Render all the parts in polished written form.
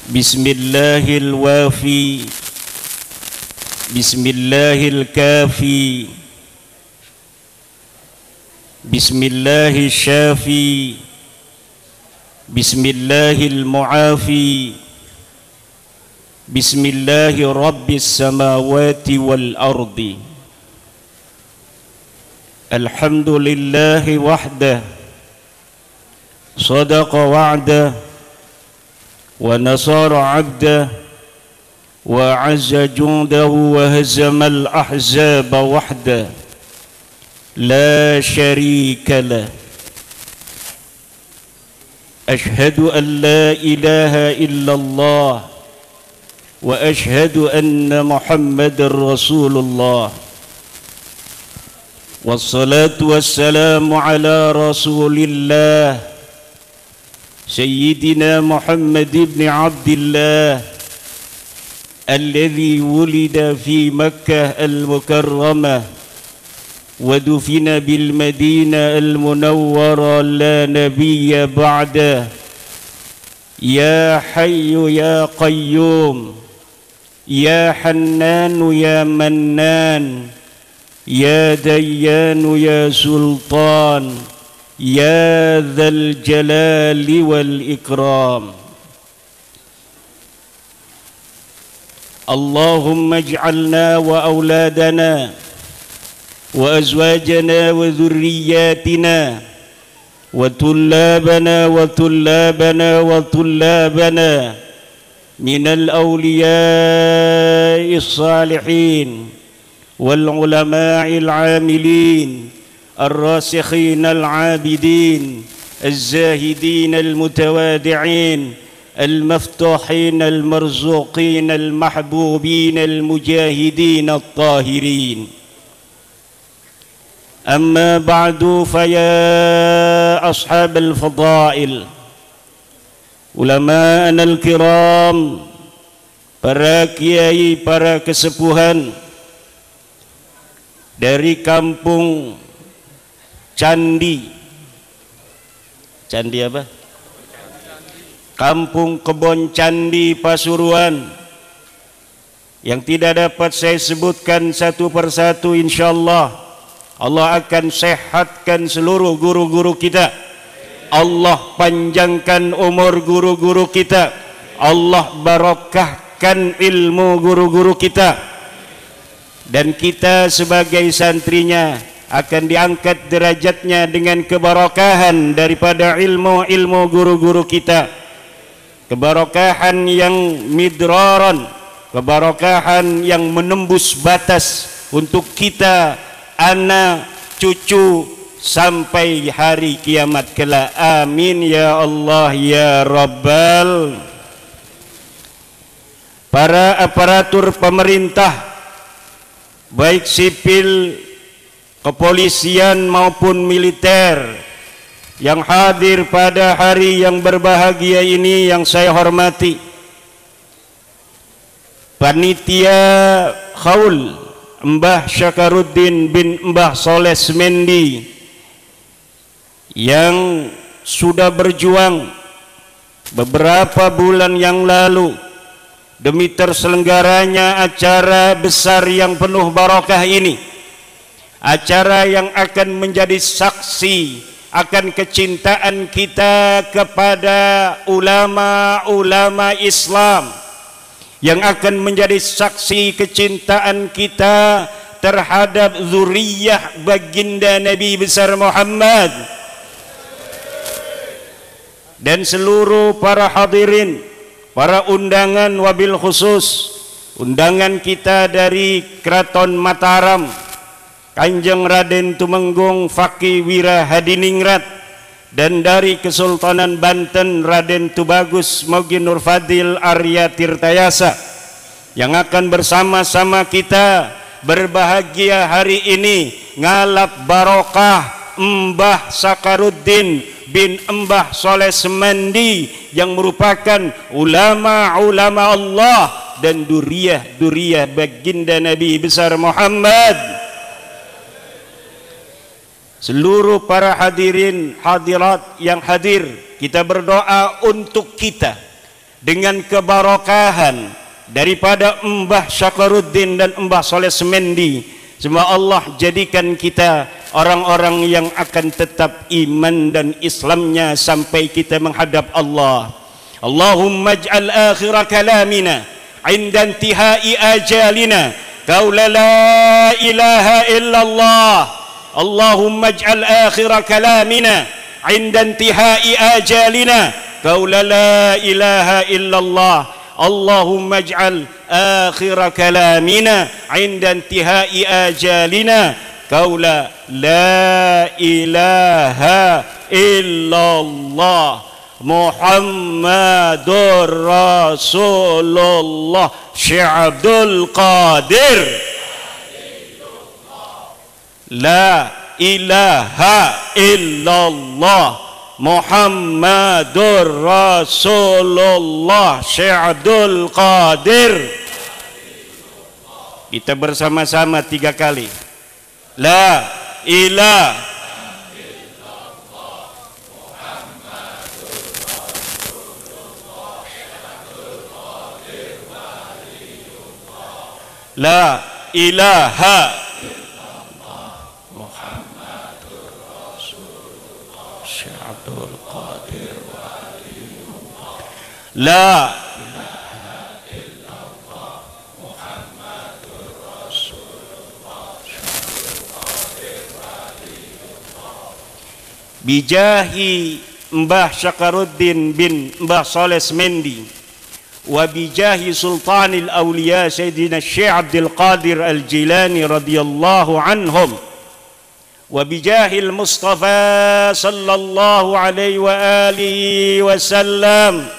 Bismillahil wafi, Bismillahil kafi, Bismillahil syafi, Bismillahil mu'afi, Bismillahi rabbis samawati wal ardi. Alhamdulillahi wahdah, sadaqa wa'dah, wa nasara 'abdah, wa 'azza jundahu wa hazama al-ahzaba wahdah, la syarika lah. Ashhadu an la ilaha illallah wa ashhadu anna Muhammadar Rasulullah. Wassalatu wassalamu ala Rasulillah Sayyidina Muhammad ibn Abdillah alladhi wulida fi Makkah al-Mukarramah wa dufina bil Madinah al-Munawwarah la nabiyya ba'dah. Ya Hayyu ya Qayyum, Ya Hannanu ya Mannan, Ya Dayyanu ya Sultan, Ya Dzal Jalali wal Ikram. Allahumma ij'alna wa auladana wa azwajana wa dhurriyyatina wa tullabana wa tullabana wa tullabana minal awliya'is salihin wal ulama'il 'amilin الراسخين العابدين الزاهدين المتوادعين المفتوحين المرزوقين المحبوبين المجاهدين الطاهرين. أما بعد فيا أصحاب الفضائل ulamaana al-kiram, para kiai, para kesepuhan dari kampung Candi. Candi apa? Kampung Kebon Candi Pasuruan, yang tidak dapat saya sebutkan satu persatu. Insyaallah Allah akan sehatkan seluruh guru-guru kita. Allah panjangkan umur guru-guru kita. Allah barokahkan ilmu guru-guru kita. Dan kita sebagai santrinya akan diangkat derajatnya dengan keberkahan daripada ilmu-ilmu guru-guru kita. Keberkahan yang midraran, keberkahan yang menembus batas untuk kita, anak, cucu, sampai hari kiamat kelak. Amin ya Allah ya Rabbal. Para aparatur pemerintah, baik sipil, kepolisian maupun militer, yang hadir pada hari yang berbahagia ini yang saya hormati. Panitia Khaul Mbah Syakaruddin bin Mbah Soleh Semendi, yang sudah berjuang beberapa bulan yang lalu demi terselenggaranya acara besar yang penuh barakah ini. Acara yang akan menjadi saksi akan kecintaan kita kepada ulama-ulama Islam, yang akan menjadi saksi kecintaan kita terhadap zuriyah baginda Nabi besar Muhammad. Dan seluruh para hadirin, para undangan, wabil khusus undangan kita dari Keraton Mataram, Kanjeng Raden Tumenggung Fakih Wira Hadiningrat, dan dari Kesultanan Banten Raden Tubagus Mogi Nur Fadil Arya Tirtayasa, yang akan bersama-sama kita berbahagia hari ini ngalap barokah Mbah Sakaruddin bin Mbah Soleh Semendi, yang merupakan ulama-ulama Allah dan duriyah baginda Nabi besar Muhammad. Seluruh para hadirin hadirat yang hadir, kita berdoa untuk kita dengan kebarokahan daripada Mbah Syakaruddin dan Mbah Soleh Semendi. Semoga Allah jadikan kita orang-orang yang akan tetap iman dan Islamnya sampai kita menghadap Allah. Allahumma ij'al akhir kalamina 'inda intihai ajalina qaula la ilaha illallah. Allahumma ij'al akhir kalamina 'inda intihai ajalina qaula la ilaha illallah. Allahumma ij'al akhir kalamina 'inda intihai ajalina qaula la ilaha illallah Muhammadur Rasulullah Syekh Abdul Qadir. La ilaha illallah Muhammadur Rasulullah Syekh Abdul Qadir. Kita bersama-sama 3 kali. La ilaha illallah Muhammadur Rasulullah Syekh Abdul Qadir Waliullah. La ilaha La ilaha illallah Muhammadur Rasulullah bijahi Mbah Syakaruddin bin Mbah Soleh Semendi wa bijahi Sultanil Awliya Sayyidina Syekh Abdul Qadir Al-Jilani radhiyallahu anhum wa bijahil Mustafa sallallahu alaihi wa alihi wasallam.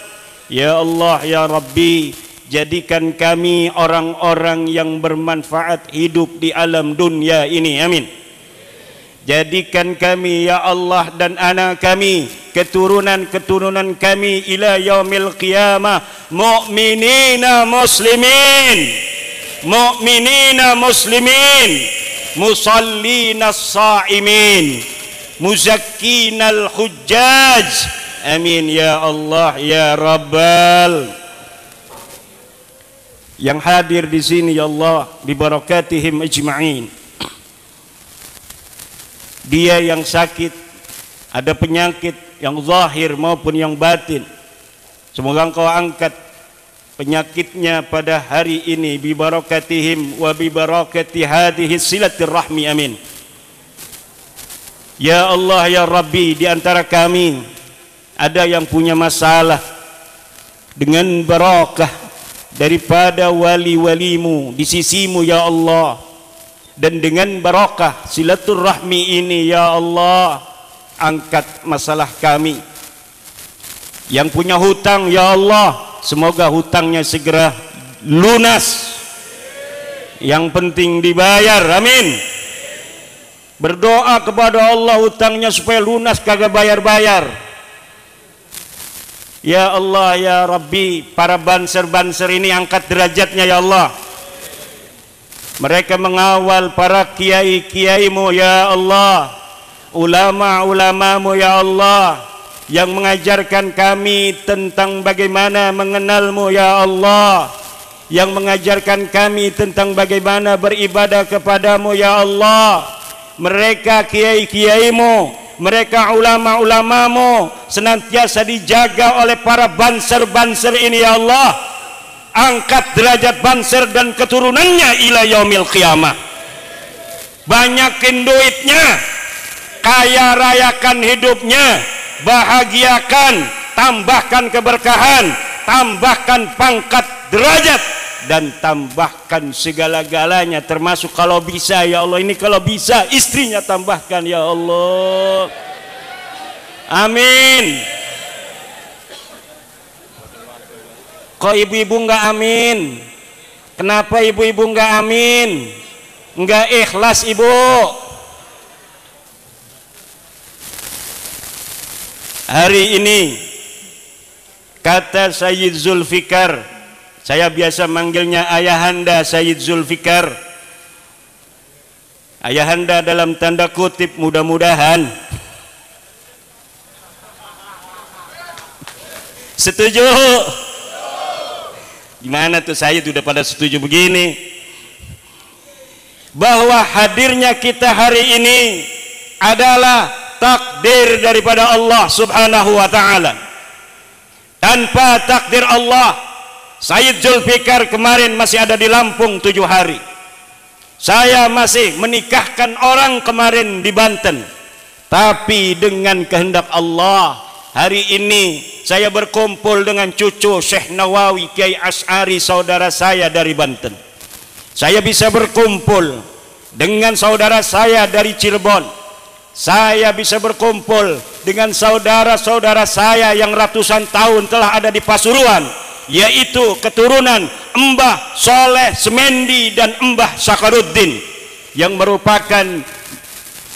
Ya Allah ya Rabbi, jadikan kami orang-orang yang bermanfaat hidup di alam dunia ini, amin. Jadikan kami ya Allah dan anak kami, keturunan-keturunan kami ila yaumil qiyamah mu'minina muslimin, mu'minina muslimin, musallina sa'imin, muzakkinal hujjaj. Amin ya Allah ya Rabbal. Yang hadir di sini ya Allah bibarakatihim ajma'in. Dia yang sakit, ada penyakit yang zahir maupun yang batin, semoga Engkau angkat penyakitnya pada hari ini bibarakatihim wa bibarakati hadhihi silaturrahmi, amin. Ya Allah ya Rabbi, di antara kami ada yang punya masalah, dengan barakah daripada wali-walimu di sisimu ya Allah, dan dengan barakah silaturrahmi ini ya Allah, angkat masalah kami. Yang punya hutang ya Allah, semoga hutangnya segera lunas, yang penting dibayar, amin. Berdoa kepada Allah hutangnya supaya lunas, kagak bayar-bayar. Ya Allah ya Rabbi, para banser-banser ini angkat derajatnya ya Allah. Mereka mengawal para kiai-kiaimu ya Allah, ulama-ulamamu ya Allah, yang mengajarkan kami tentang bagaimana mengenalmu ya Allah, yang mengajarkan kami tentang bagaimana beribadah kepadamu ya Allah. Mereka kiai-kiaimu, mereka ulama-ulamamu senantiasa dijaga oleh para banser-banser ini ya Allah. Angkat derajat banser dan keturunannya ila yaumil qiyamah. Banyakin duitnya, kaya rayakan hidupnya, bahagiakan, tambahkan keberkahan, tambahkan pangkat derajat, dan tambahkan segala-galanya, termasuk kalau bisa ya Allah, ini kalau bisa istrinya tambahkan ya Allah, amin. Kok ibu-ibu nggak amin? Kenapa ibu-ibu nggak amin? Nggak ikhlas ibu? Hari ini kata Sayyid Zulfikar, saya biasa manggilnya Ayahanda Sayyid Zulfikar. Ayahanda dalam tanda kutip, mudah-mudahan. Setuju? Gimana tuh saya sudah pada setuju begini? Bahwa hadirnya kita hari ini adalah takdir daripada Allah Subhanahu wa taala. Tanpa takdir Allah, Sayyid Zulfikar kemarin masih ada di Lampung 7 hari. Saya masih menikahkan orang kemarin di Banten. Tapi dengan kehendak Allah, hari ini saya berkumpul dengan cucu Syekh Nawawi Kiai Asy'ari, saudara saya dari Banten. Saya bisa berkumpul dengan saudara saya dari Cirebon. Saya bisa berkumpul dengan saudara-saudara saya yang ratusan tahun telah ada di Pasuruan, yaitu keturunan Mbah Soleh Semendi dan Mbah Sakaruddin, yang merupakan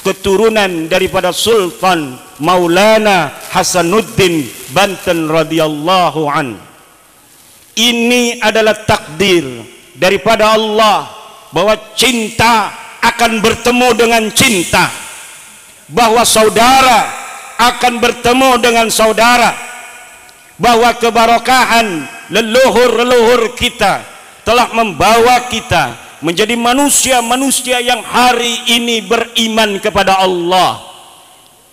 keturunan daripada Sultan Maulana Hasanuddin Banten radhiyallahu an. Ini adalah takdir daripada Allah, bahwa cinta akan bertemu dengan cinta, bahwa saudara akan bertemu dengan saudara, bahwa keberkahan leluhur-leluhur kita telah membawa kita menjadi manusia-manusia yang hari ini beriman kepada Allah,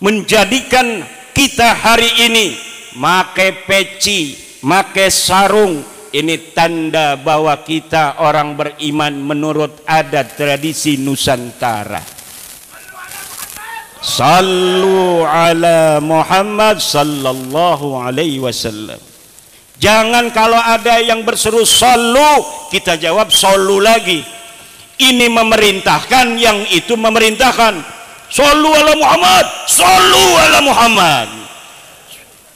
menjadikan kita hari ini pakai peci, pakai sarung. Ini tanda bahwa kita orang beriman menurut adat tradisi Nusantara. Sallu ala Muhammad sallallahu alaihi wasallam. Jangan kalau ada yang berseru sallu, kita jawab sallu lagi. Ini memerintahkan, yang itu memerintahkan. Sallu ala Muhammad, sallu ala Muhammad.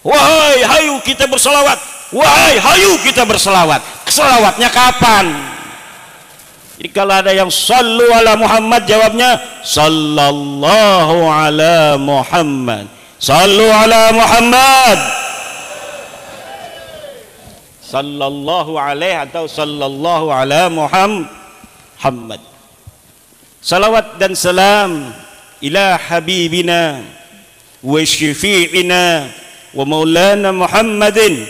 Wahai, hayu kita berselawat. Wahai, hayu kita berselawat. Selawatnya kapan? Jadi kalau ada yang sallu ala Muhammad, jawabnya sallallahu ala Muhammad. Sallu ala Muhammad. Sallallahu alaihi atau sallallahu ala Muhammad. Salawat dan salam ila habibina wa syafi'ina wa maulana Muhammadin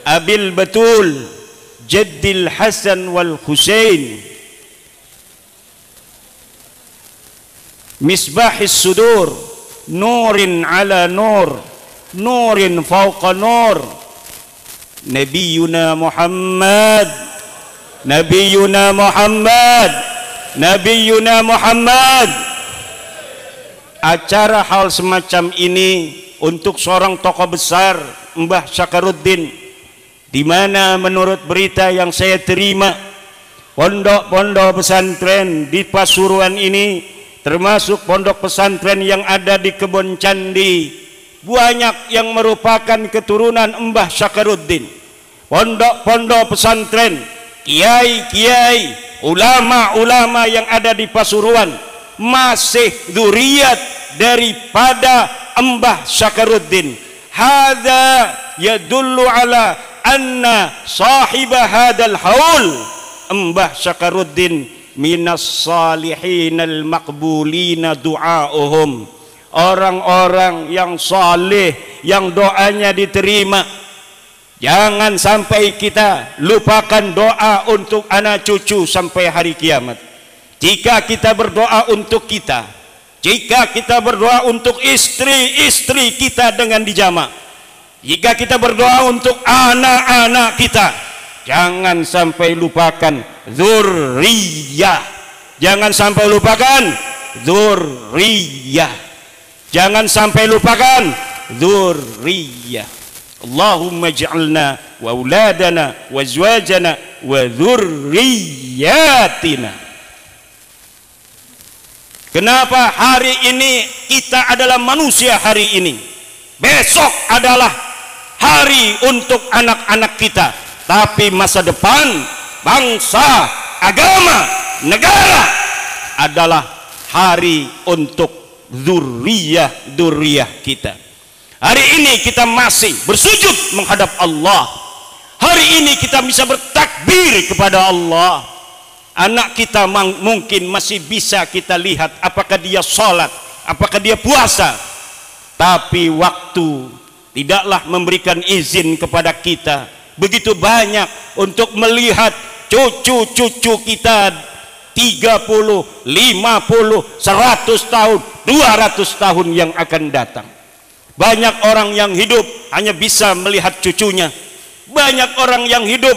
abil batul jaddil Hasan wal Husain misbahis sudur nurin ala nur nurin fawqa nur Nabiyuna Muhammad, Nabiyuna Muhammad, Nabiyuna Muhammad. Acara hal semacam ini untuk seorang tokoh besar, Mbah Sakaruddin, di mana menurut berita yang saya terima, pondok-pondok pesantren di Pasuruan ini, termasuk pondok pesantren yang ada di Kebon Candi, banyak yang merupakan keturunan Mbah Sakaruddin. Pondok-pondok pesantren, kiai-kiai, ulama-ulama yang ada di Pasuruan masih dzurriyyat daripada Mbah Sakaruddin. Hadza yadullu ala anna sahiba hadzal haul Mbah Sakaruddin minas salihinal maqbulina du'auhum, orang-orang yang saleh yang doanya diterima. Jangan sampai kita lupakan doa untuk anak cucu sampai hari kiamat. Jika kita berdoa untuk kita, jika kita berdoa untuk istri-istri kita dengan dijamak, jika kita berdoa untuk anak-anak kita, jangan sampai lupakan dzurriyyah. Jangan sampai lupakan dzurriyyah. Jangan sampai lupakan dzurriyyah. Allahumma ij'alna wa auladana wa azwajana wa dzurriyyatina. Kenapa hari ini kita adalah manusia hari ini? Besok adalah hari untuk anak-anak kita. Tapi masa depan bangsa, agama, negara adalah hari untuk dzurriyyah kita. Hari ini kita masih bersujud menghadap Allah. Hari ini kita bisa bertakbir kepada Allah. Anak kita mungkin masih bisa kita lihat apakah dia sholat, apakah dia puasa. Tapi waktu tidaklah memberikan izin kepada kita begitu banyak untuk melihat cucu-cucu kita 30, 50, 100 tahun, 200 tahun yang akan datang. Banyak orang yang hidup hanya bisa melihat cucunya. Banyak orang yang hidup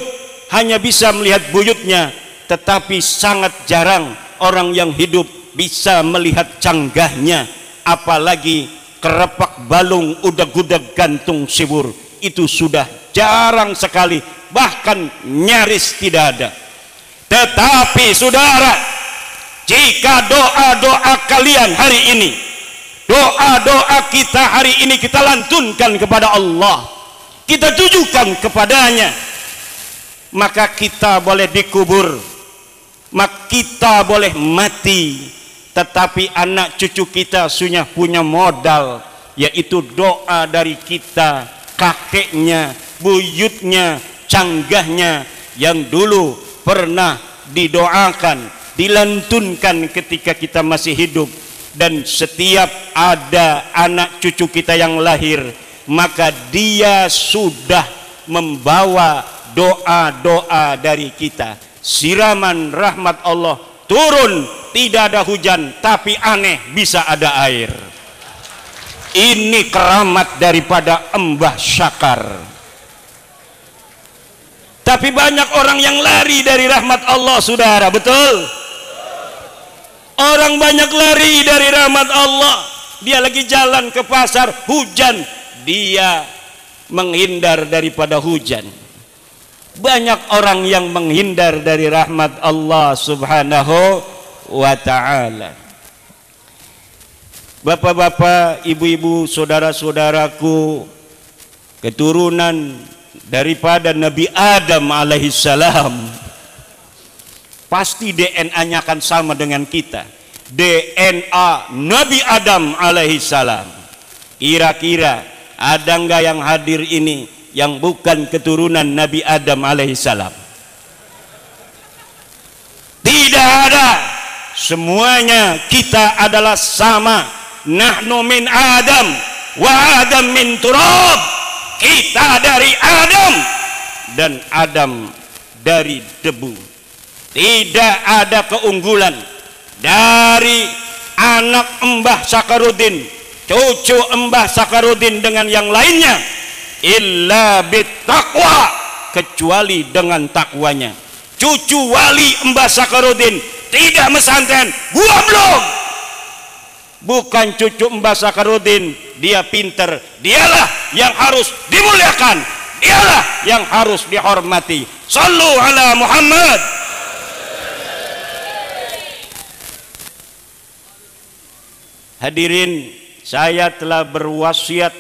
hanya bisa melihat buyutnya, tetapi sangat jarang orang yang hidup bisa melihat canggahnya, apalagi kerepak balung udag-udag gantung siwur. Itu sudah jarang sekali, bahkan nyaris tidak ada. Tetapi saudara, jika doa-doa kalian hari ini, doa-doa kita hari ini kita lantunkan kepada Allah, kita tujukan kepadanya, maka kita boleh dikubur, maka kita boleh mati, tetapi anak cucu kita sudah punya modal, yaitu doa dari kita, kakeknya, buyutnya, canggahnya yang dulu pernah didoakan, dilantunkan ketika kita masih hidup. Dan setiap ada anak cucu kita yang lahir, maka dia sudah membawa doa-doa dari kita. Siraman rahmat Allah turun, tidak ada hujan, tapi aneh bisa ada air. Ini keramat daripada Mbah Syakar. Tapi banyak orang yang lari dari rahmat Allah, saudara, betul? Orang banyak lari dari rahmat Allah. Dia lagi jalan ke pasar, hujan, dia menghindar daripada hujan. Banyak orang yang menghindar dari rahmat Allah subhanahu wa ta'ala. Bapak-bapak, ibu-ibu, saudara-saudaraku, keturunan daripada Nabi Adam alaihissalam, pasti DNA-nya akan sama dengan kita. DNA Nabi Adam alaihissalam. Kira-kira ada nggak yang hadir ini yang bukan keturunan Nabi Adam alaihissalam? Tidak ada. Semuanya kita adalah sama. Nahnu min Adam wa Adam min turab. Kita dari Adam dan Adam dari debu. Tidak ada keunggulan dari anak Mbah Sakaruddin, cucu Mbah Sakaruddin dengan yang lainnya, illa bittaqwa, kecuali dengan takwanya. Cucu wali Mbah Sakaruddin tidak mesantren, gua belum. Bukan cucu Mbah Sakaruddin, dia pinter, dialah yang harus dimuliakan, dialah yang harus dihormati. Sallu ala Muhammad. Hadirin, saya telah berwasiat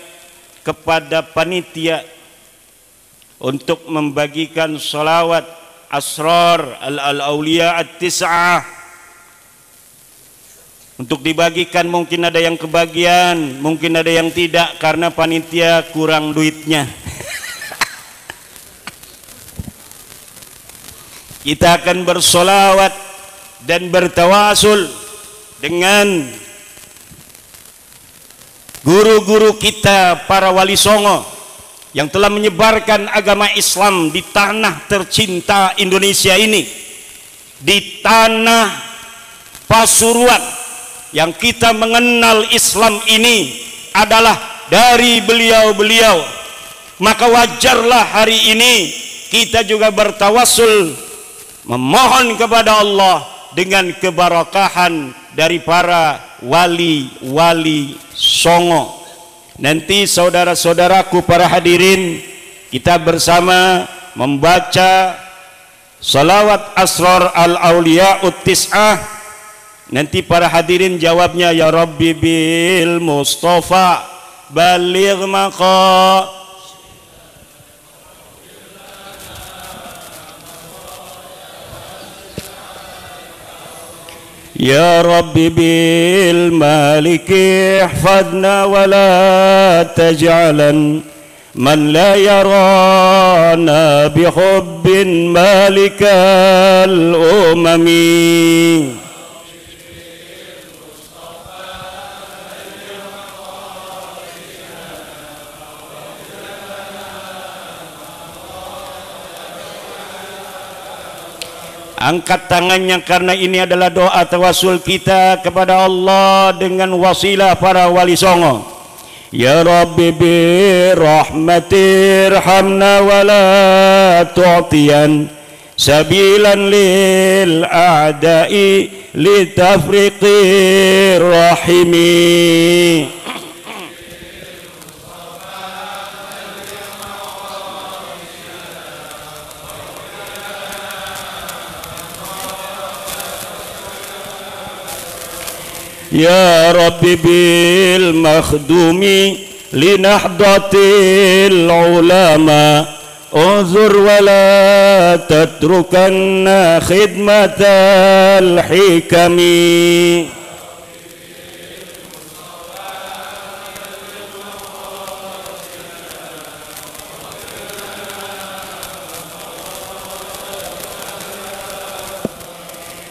kepada panitia untuk membagikan salawat asrar al-awliya at-tis'ah. Untuk dibagikan, mungkin ada yang kebagian, mungkin ada yang tidak, karena panitia kurang duitnya. Kita akan bersolawat dan bertawasul dengan guru-guru kita, para wali songo yang telah menyebarkan agama Islam di tanah tercinta Indonesia ini, di tanah Pasuruan. Yang kita mengenal Islam ini adalah dari beliau-beliau. Maka wajarlah hari ini kita juga bertawassul, memohon kepada Allah dengan keberkahan dari para wali-wali songo. Nanti saudara-saudaraku para hadirin, kita bersama membaca salawat asrar al-awliya ut-tis'ah. Nanti para hadirin jawabnya, ya Rabbi bil Mustafa baligh maqa. Ya Rabbi bil Maliki ihfadna wa la taj'alan man la yarana bi hubbin malikal umami. angkat tangannya karena ini adalah doa tawasul kita kepada Allah dengan wasilah para wali songo. Ya Rabbi bi rahmatir hamna wa la tu'tiyan sabilan lil a'da'i litafriqir rahimi. Ya Rabbi bil makhdumi linahdatil ulama uzur wa la tatrukanna khidmatal hikami.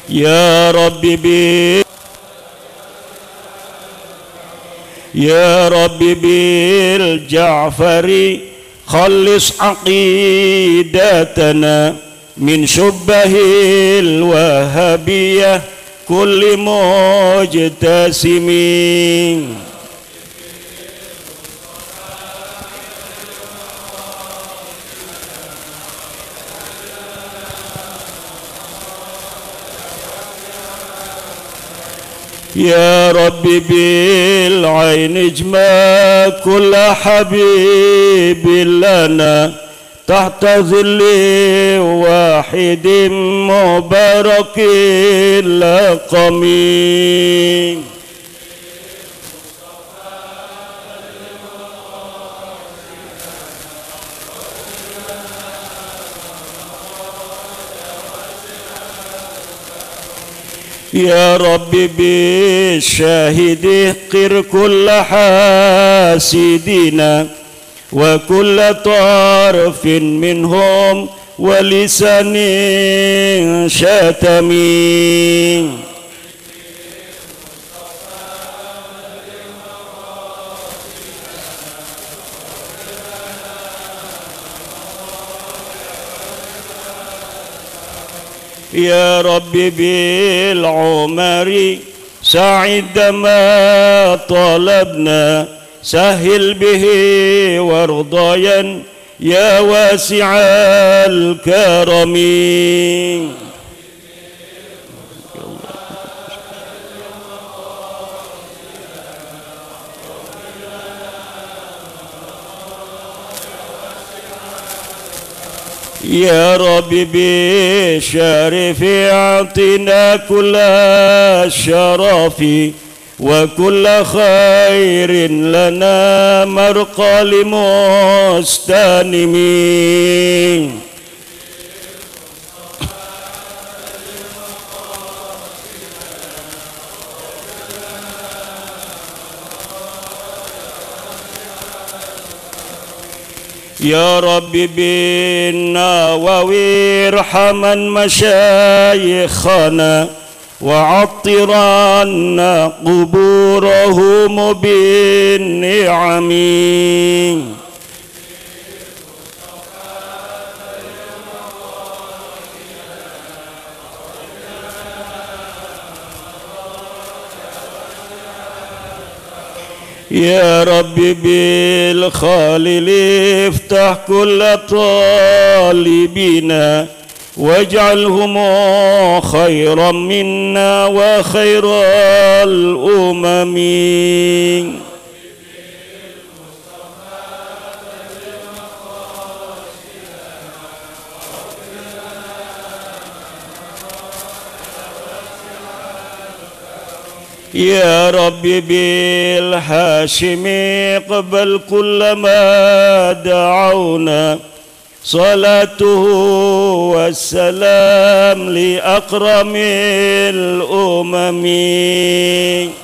Ya Rabbi Ya Rabbi bil Ja'fari khallis aqidatana min syubbahil wahabiyah kulli mujtasimin. Ya Rabbi bil ain ijma kulla habibin lana tahta zilli wahidin mubarakil laqami. Ya Rabbi bi syahidi qir kulla hasidina wa kulla tarfin minhum wa lisanin syatami. Ya Rabbi bil umari sa'id ma talabna sahil bihi wardayan ya wasi'al karami. Ya Rabbi bi syarifi atina kulla syarafi wa kulla khairin lana marqali mustanimi. Ya Rabbi bin Nawawi irhaman masyayikhana wa attiranna quburahum bin ni'ami. Ya Rabbi bil Khalil iftah kulla talibina waj'alhum khairan minna wa khairal umami. Ya Rabbi bil Hashimi qabal kullama da'awna salatuhu wassalam li akramil umami.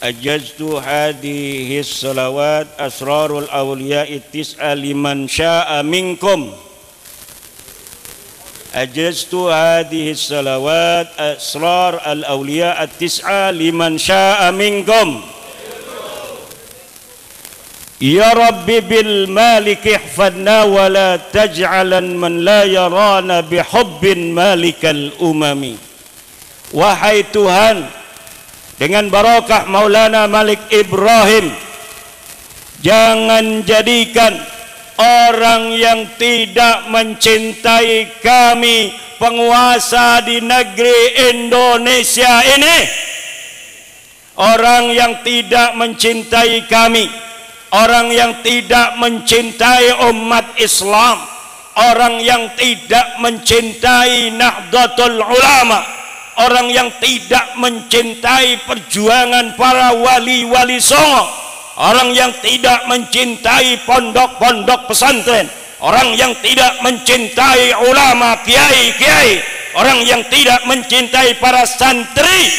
Ajaztu hadihi salawat asrarul awliya'i tis'a liman sya'a minkum ajaztu hadhihi salawat asrar al-awliya at-tis'a liman sya'a minkum. Ya Rabbi bil malik ihfadna wa la taj'alan man la yarana bihubbin malikal umami. Wahai Tuhan, dengan barakah Maulana Malik Ibrahim, jangan jadikan orang yang tidak mencintai kami penguasa di negeri Indonesia ini, orang yang tidak mencintai kami, orang yang tidak mencintai umat Islam, orang yang tidak mencintai Nahdlatul Ulama, orang yang tidak mencintai perjuangan para wali-wali songo, orang yang tidak mencintai pondok-pondok pesantren, orang yang tidak mencintai ulama, kiai-kiai, orang yang tidak mencintai para santri.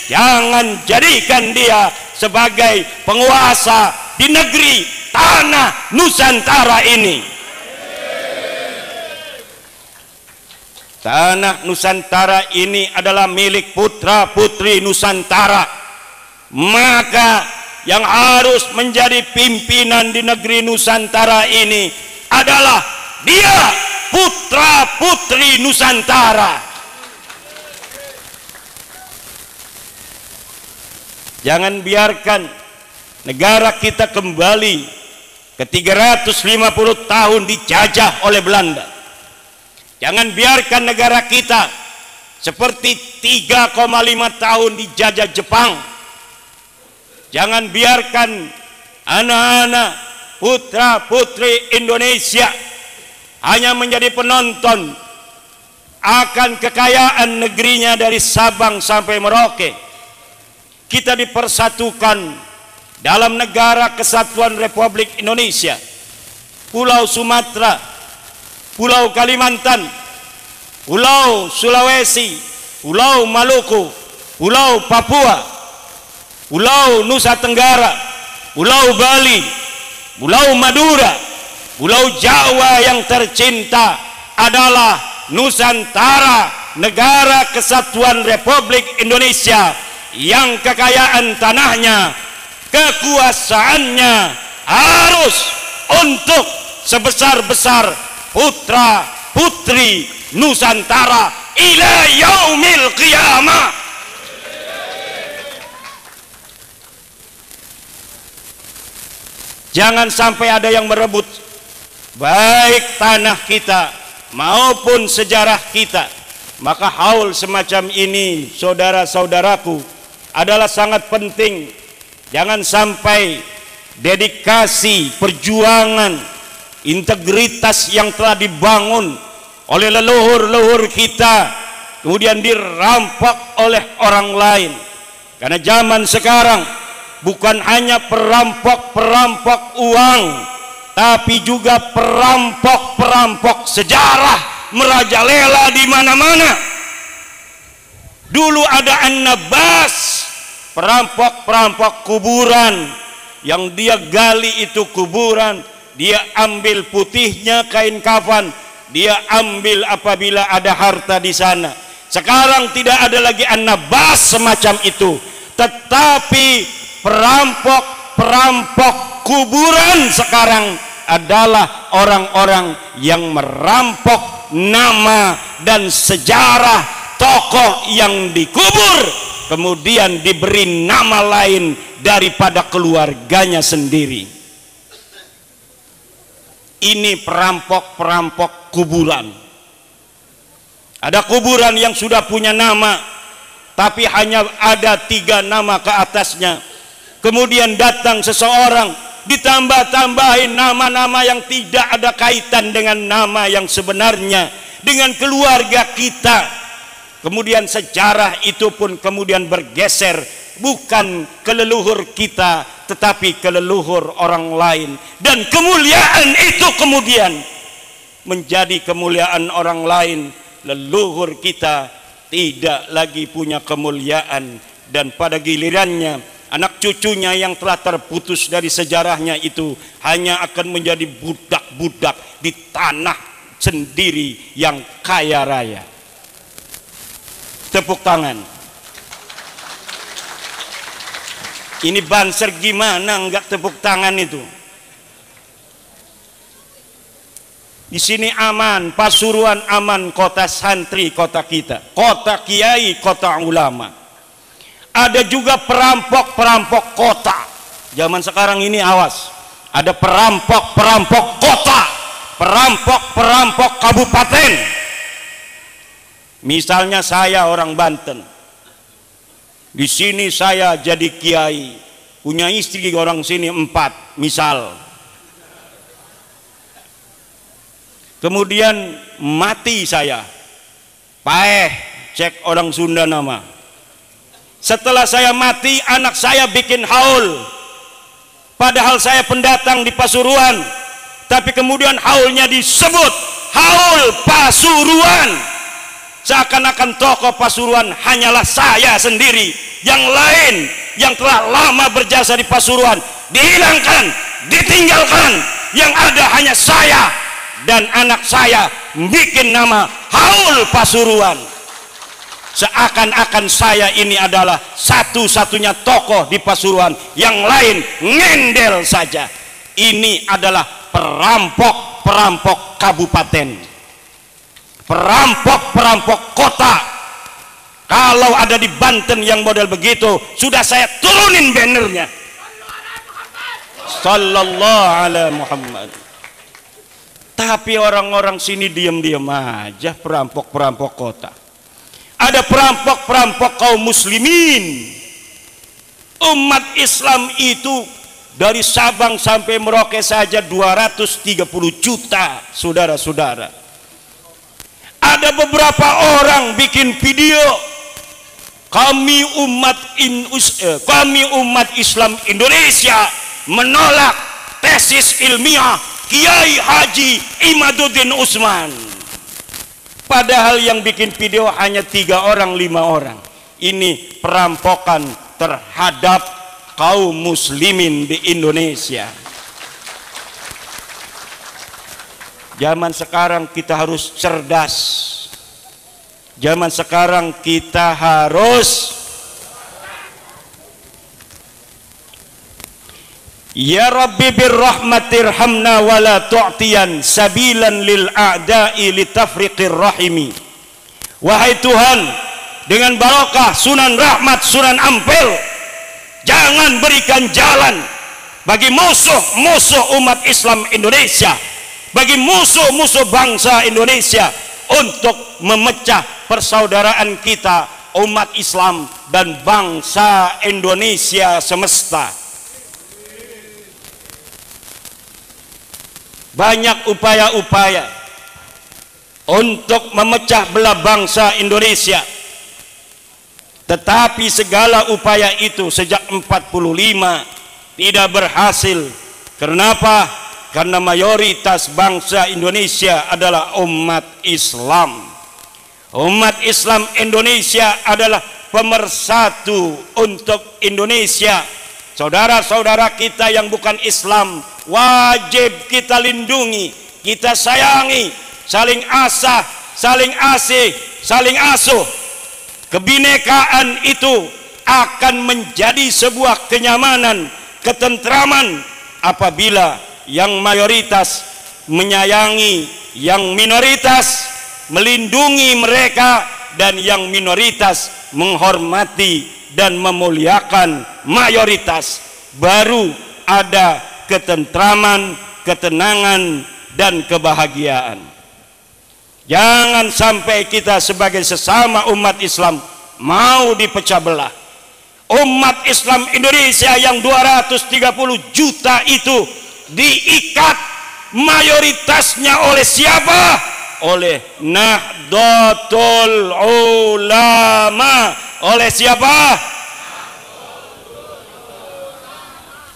Jangan jadikan dia sebagai penguasa di negeri tanah Nusantara ini. Tanah Nusantara ini adalah milik putra putri Nusantara. Maka yang harus menjadi pimpinan di negeri Nusantara ini adalah dia, putra putri Nusantara. Jangan biarkan negara kita kembali ke 350 tahun dijajah oleh Belanda. Jangan biarkan negara kita seperti 3,5 tahun dijajah Jepang. Jangan biarkan anak-anak putra putri Indonesia hanya menjadi penonton akan kekayaan negerinya dari Sabang sampai Merauke. Kita dipersatukan dalam negara kesatuan Republik Indonesia. Pulau Sumatera, Pulau Kalimantan, Pulau Sulawesi, Pulau Maluku, Pulau Papua, Pulau Nusa Tenggara, Pulau Bali, Pulau Madura, Pulau Jawa yang tercinta adalah Nusantara, negara kesatuan Republik Indonesia yang kekayaan tanahnya, kekuasaannya harus untuk sebesar-besar putra putri Nusantara ila yaumil qiyamah. Jangan sampai ada yang merebut baik tanah kita maupun sejarah kita. Maka haul semacam ini, saudara-saudaraku, adalah sangat penting. Jangan sampai dedikasi, perjuangan, integritas yang telah dibangun oleh leluhur-leluhur kita kemudian dirampok oleh orang lain. Karena zaman sekarang bukan hanya perampok-perampok uang, tapi juga perampok-perampok sejarah merajalela di mana-mana. Dulu ada An-Nabas, perampok-perampok kuburan, yang dia gali itu kuburan, dia ambil putihnya kain kafan, dia ambil apabila ada harta di sana. Sekarang tidak ada lagi An-Nabas semacam itu, tetapi perampok-perampok kuburan sekarang adalah orang-orang yang merampok nama dan sejarah tokoh yang dikubur, kemudian diberi nama lain daripada keluarganya sendiri. Ini perampok-perampok kuburan. Ada kuburan yang sudah punya nama, tapi hanya ada 3 nama ke atasnya. Kemudian datang seseorang, ditambah-tambahin nama-nama yang tidak ada kaitan dengan nama yang sebenarnya, dengan keluarga kita. Kemudian sejarah itu pun kemudian bergeser, bukan ke leluhur kita, tetapi ke leluhur orang lain. Dan kemuliaan itu kemudian menjadi kemuliaan orang lain. Leluhur kita tidak lagi punya kemuliaan, dan pada gilirannya anak cucunya yang telah terputus dari sejarahnya itu hanya akan menjadi budak-budak di tanah sendiri yang kaya raya. Tepuk tangan. Ini Banser gimana enggak tepuk tangan itu? Di sini aman, Pasuruan aman, kota santri, kota kita, kota kiai, kota ulama. Ada juga perampok-perampok kota. Zaman sekarang ini awas, ada perampok-perampok kota, perampok-perampok kabupaten. Misalnya saya orang Banten, di sini saya jadi kiai, punya istri orang sini 4, misal. Kemudian mati saya, paeh, cek orang Sunda nama. Setelah saya mati, anak saya bikin haul, padahal saya pendatang di Pasuruan, tapi kemudian haulnya disebut haul Pasuruan, seakan-akan tokoh Pasuruan hanyalah saya sendiri. Yang lain yang telah lama berjasa di Pasuruan dihilangkan, ditinggalkan. Yang ada hanya saya dan anak saya bikin nama haul Pasuruan, seakan-akan saya ini adalah satu-satunya tokoh di Pasuruan, yang lain ngendel saja. Ini adalah perampok-perampok kabupaten, perampok-perampok kota. Kalau ada di Banten yang model begitu, sudah saya turunin bannernya. Sallallahu alaihi Muhammad. Tapi orang-orang sini diam-diam aja, perampok-perampok kota. Ada perampok-perampok kaum muslimin. Umat Islam itu dari Sabang sampai Merauke saja 230 juta, saudara-saudara. Ada beberapa orang bikin video, kami umat Islam Indonesia menolak tesis ilmiah Kiai Haji Imaduddin Usman. Padahal yang bikin video hanya 3 orang, 5 orang. Ini perampokan terhadap kaum muslimin di Indonesia. Zaman sekarang kita harus cerdas. Zaman sekarang kita harus ya Rabbi birrahmatirhamna wala tu'tiyan sabilan lil a'da'i litafriqir rahimi. Wahai Tuhan, dengan barokah Sunan Rahmat, Sunan Ampel, jangan berikan jalan bagi musuh-musuh umat Islam Indonesia, bagi musuh-musuh bangsa Indonesia, untuk memecah persaudaraan kita umat Islam dan bangsa Indonesia semesta. Banyak upaya-upaya untuk memecah belah bangsa Indonesia, tetapi segala upaya itu sejak 45 tidak berhasil. Kenapa? Karena mayoritas bangsa Indonesia adalah umat Islam. Umat Islam Indonesia adalah pemersatu untuk Indonesia. Saudara-saudara kita yang bukan Islam wajib kita lindungi, kita sayangi, saling asah, saling asih, saling asuh. Kebinekaan itu akan menjadi sebuah kenyamanan, ketentraman apabila yang mayoritas menyayangi yang minoritas, melindungi mereka, dan yang minoritas menghormati dan memuliakan mayoritas. Baru ada ketentraman, ketenangan, dan kebahagiaan. Jangan sampai kita sebagai sesama umat Islam mau dipecah belah. Umat Islam Indonesia yang 230 juta itu diikat mayoritasnya oleh siapa? Oleh Nahdlatul Ulama. Oleh siapa?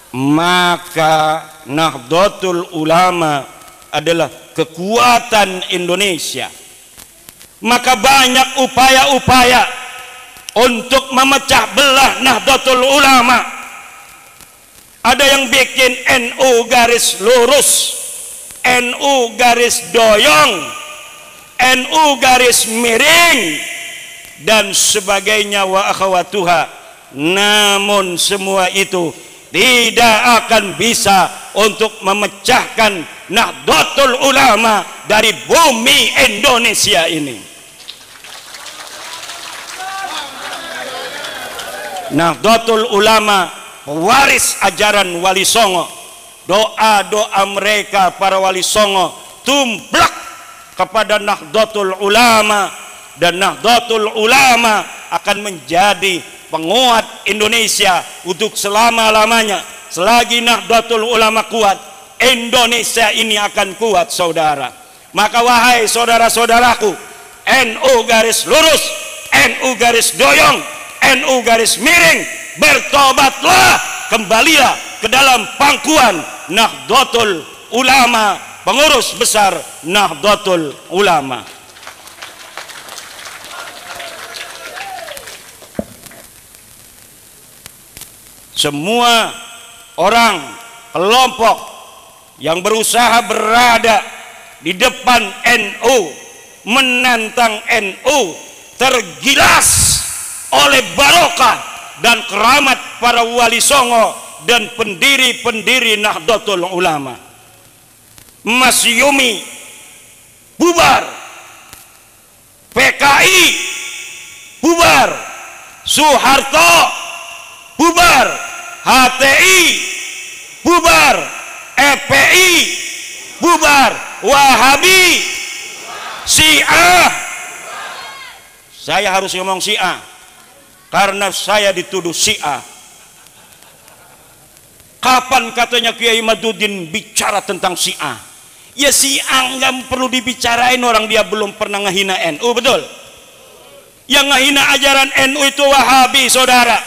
Maka Nahdlatul Ulama adalah kekuatan Indonesia. Maka banyak upaya-upaya untuk memecah belah Nahdlatul Ulama. Ada yang bikin NU garis lurus, NU garis doyong, NU garis miring, dan sebagainya wa akhawatuha. Namun semua itu tidak akan bisa untuk memecahkan Nahdlatul Ulama dari bumi Indonesia ini. Nahdlatul Ulama pewaris ajaran Wali Songo. Doa-doa mereka para Wali Songo tumplak kepada Nahdlatul Ulama, dan Nahdlatul Ulama akan menjadi penguat Indonesia untuk selama-lamanya. Selagi Nahdlatul Ulama kuat, Indonesia ini akan kuat, saudara. Maka wahai saudara-saudaraku, NU garis lurus, NU garis doyong, NU garis miring, bertobatlah, kembalilah ke dalam pangkuan Nahdlatul Ulama, pengurus besar Nahdlatul Ulama. Semua orang, kelompok yang berusaha berada di depan NU, menantang NU, tergilas oleh barokah dan keramat para Wali Songo dan pendiri-pendiri Nahdlatul Ulama. Masyumi bubar, PKI bubar, Soeharto bubar, HTI bubar, FPI bubar, Wahabi, Syiah. Saya harus ngomong Syiah karena saya dituduh Syiah. Kapan katanya Kiai Maduddin bicara tentang Syiah? Ya Syiah nggak perlu dibicarain, orang dia belum pernah ngehina NU, betul? Yang ngehina ajaran NU itu Wahabi, saudara.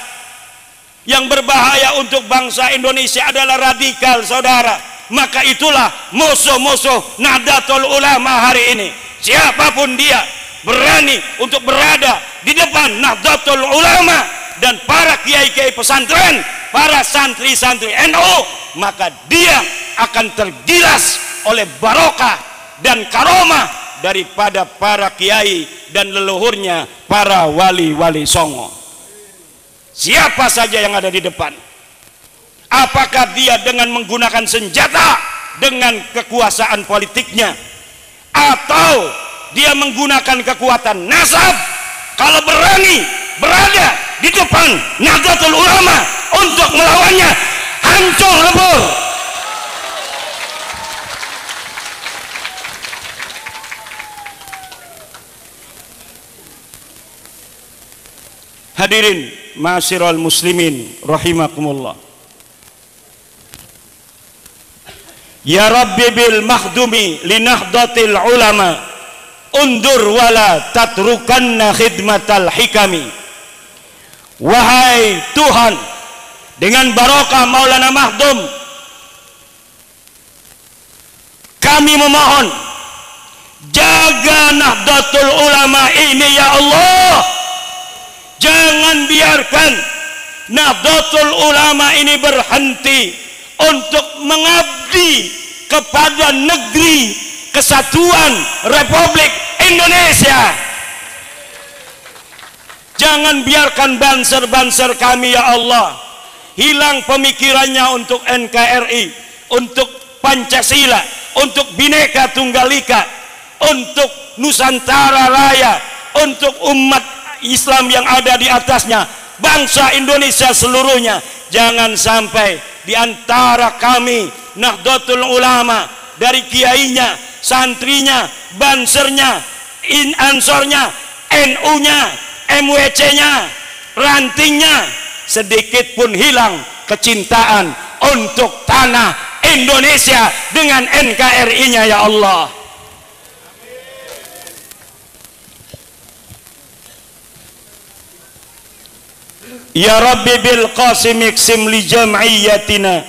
Yang berbahaya untuk bangsa Indonesia adalah radikal, saudara. Maka itulah musuh-musuh Nahdlatul Ulama hari ini. Siapapun dia berani untuk berada di depan Nahdlatul Ulama dan para kiai-kiai pesantren, para santri-santri NU, maka dia akan tergilas oleh barokah dan karomah daripada para kiai dan leluhurnya para wali-wali Songo. Siapa saja yang ada di depan, apakah dia dengan menggunakan senjata dengan kekuasaan politiknya, atau dia menggunakan kekuatan nasab, kalau berani berada di depan Nahdlatul Ulama untuk melawannya, hancur lebur. Hadirin ma'asyiral muslimin rahimakumullah. Ya Rabbi bil makhdumi li Nahdlatil Ulama undur wala tatrukanna khidmatal hikami. Wahai Tuhan, dengan barokah Maulana Makhdum, kami memohon, jaga Nahdlatul Ulama ini ya Allah. Jangan biarkan Nahdlatul Ulama ini berhenti untuk mengabdi kepada negeri kesatuan Republik Indonesia. Jangan biarkan banser-banser kami ya Allah hilang pemikirannya untuk NKRI, untuk Pancasila, untuk Bhinneka Tunggal Ika, untuk Nusantara Raya, untuk umat Islam yang ada di atasnya, bangsa Indonesia seluruhnya. Jangan sampai di antara kami Nahdlatul Ulama, dari kiainya, santrinya, bansernya, ansornya, NU-nya, MWC-nya, rantingnya, sedikit pun hilang kecintaan untuk tanah Indonesia dengan NKRI-nya ya Allah. Ya Rabbi bil qasim iksim li jam'iyyatina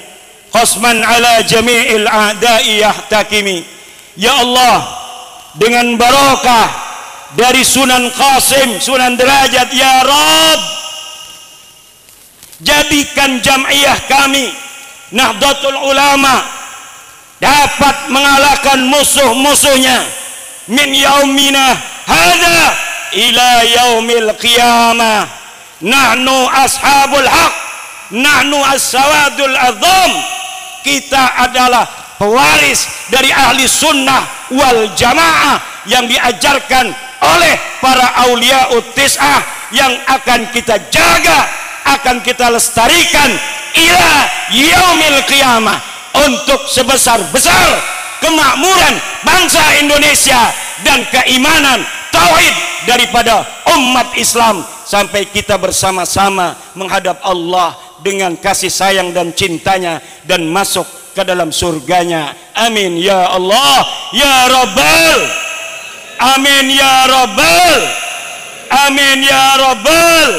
qasman ala jami'il a'da'i yahtakimi. Ya Allah, dengan barokah dari Sunan Qasim, Sunan Derajat, ya Rabb, jadikan jam'iyah kami Nahdlatul Ulama dapat mengalahkan musuh-musuhnya min yaumina hadza ila yaumil qiyamah. Nahnu ashabul haq, nahnu as-sawadul azam. Kita adalah pewaris dari ahli sunnah wal jamaah yang diajarkan oleh para auliaut tis'ah, yang akan kita jaga, akan kita lestarikan ila yaumil qiyamah, untuk sebesar-besar kemakmuran bangsa Indonesia dan keimanan tauhid daripada umat Islam, sampai kita bersama-sama menghadap Allah dengan kasih sayang dan cintanya dan masuk ke dalam surganya. Amin ya Allah ya Rabbal, amin ya Rabbal, amin ya Rabbal.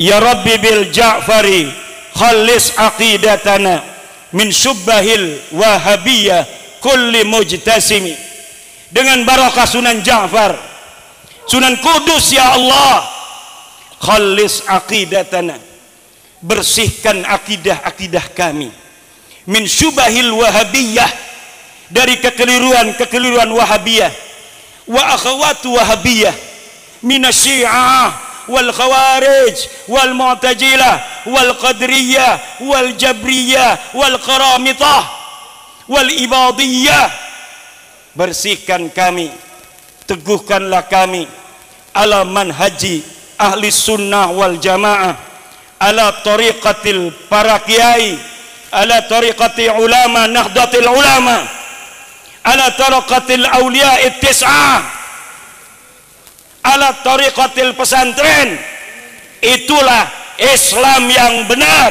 Ya Rabbi bil Ja'fari khallis aqidatana min syubbahil wahabiyah kulli mujtasimi. Dengan barakah Sunan Ja'far, Sunan Kudus, ya Allah, khallis aqidatana, bersihkan akidah-akidah kami, min syubbahil wahabiyah, dari kekeliruan wahabiyah, wa akhawatu wahabiyah, minasyi'ah wal khawarij wal mu'tajilah wal qadariyah wal jabriyah wal qaramitah wal ibadiyah. Bersihkan kami, teguhkanlah kami ala manhaji ahli sunnah wal jamaah, ala tariqatil para kiai, ala tariqati ulama nahdlatil ulama, ala tariqatil awliya tis'ah, ala tariqatil pesantren. Itulah Islam yang benar,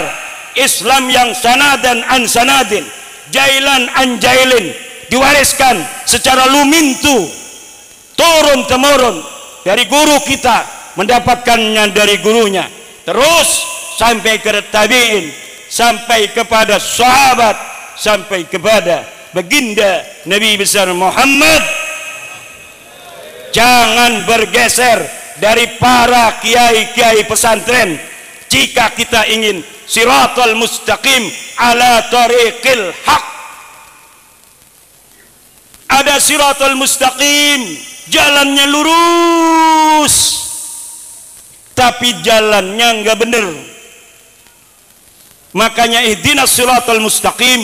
Islam yang sanadan an sanadin, jailan an jailin, diwariskan secara lumintu, turun temurun dari guru kita, mendapatkannya dari gurunya, terus sampai ke tabi'in, sampai kepada sahabat, sampai kepada baginda Nabi besar Muhammad. Jangan bergeser dari para kiai-kiai pesantren jika kita ingin siratal mustaqim ala tariqil haq. Ada siratal mustaqim, jalannya lurus, tapi jalannya enggak benar. Makanya ihdinas siratal mustaqim,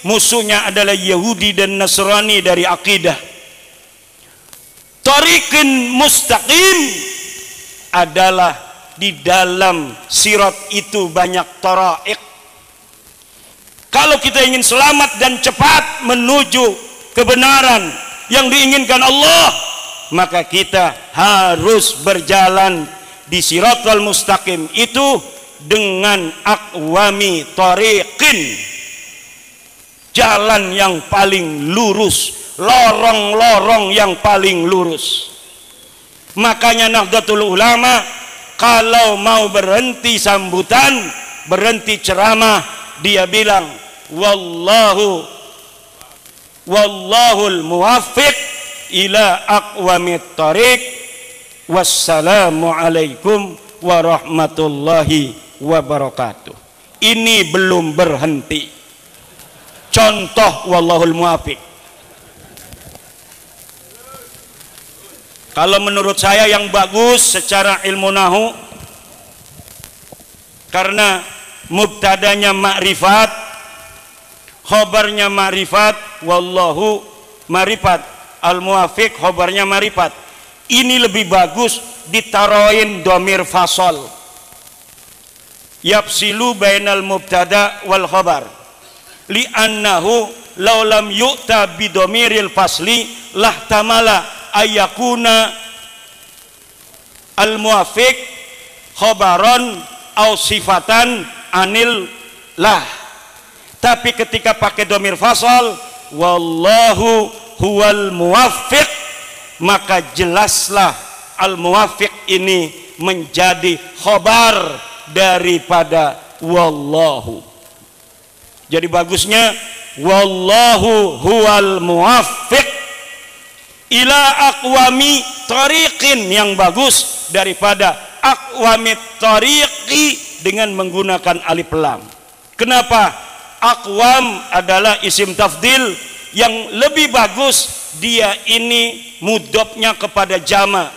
musuhnya adalah Yahudi dan Nasrani dari akidah. Tariqin mustaqim adalah di dalam sirat itu banyak tara'iq. Kalau kita ingin selamat dan cepat menuju kebenaran yang diinginkan Allah, maka kita harus berjalan di siratal mustaqim itu dengan aqwami tariqin, jalan yang paling lurus, lorong-lorong yang paling lurus. Makanya Nahdlatul Ulama kalau mau berhenti sambutan, berhenti ceramah, dia bilang wallahul muwaffiq ila aqwamit thariq, wassalamu alaikum warahmatullahi wabarakatuh. Ini belum berhenti. Contoh wallahul muwaffiq. Kalau menurut saya yang bagus secara ilmu nahu, karena mubtadanya ma'rifat, khobarnya ma'rifat, wallahu ma'rifat, al-muwafiq khobarnya ma'rifat. Ini lebih bagus ditaroin domir fasol, yapsilu bainal mubtada wal khobar, li'annahu law lam yu'ta bidomiril fasli lahtamala ayakuna al-muwafiq khobaron au sifatan anil lah. Tapi ketika pakai domir fasal, wallahu huwal muwaffiq, maka jelaslah al-muwaffiq ini menjadi khobar daripada wallahu. Jadi bagusnya wallahu huwal muwaffiq ila aqwami tariqin, yang bagus daripada aqwami tariqi dengan menggunakan alif lam. Kenapa? Aqwam adalah isim tafdil yang lebih bagus, dia ini mudhofnya kepada jama.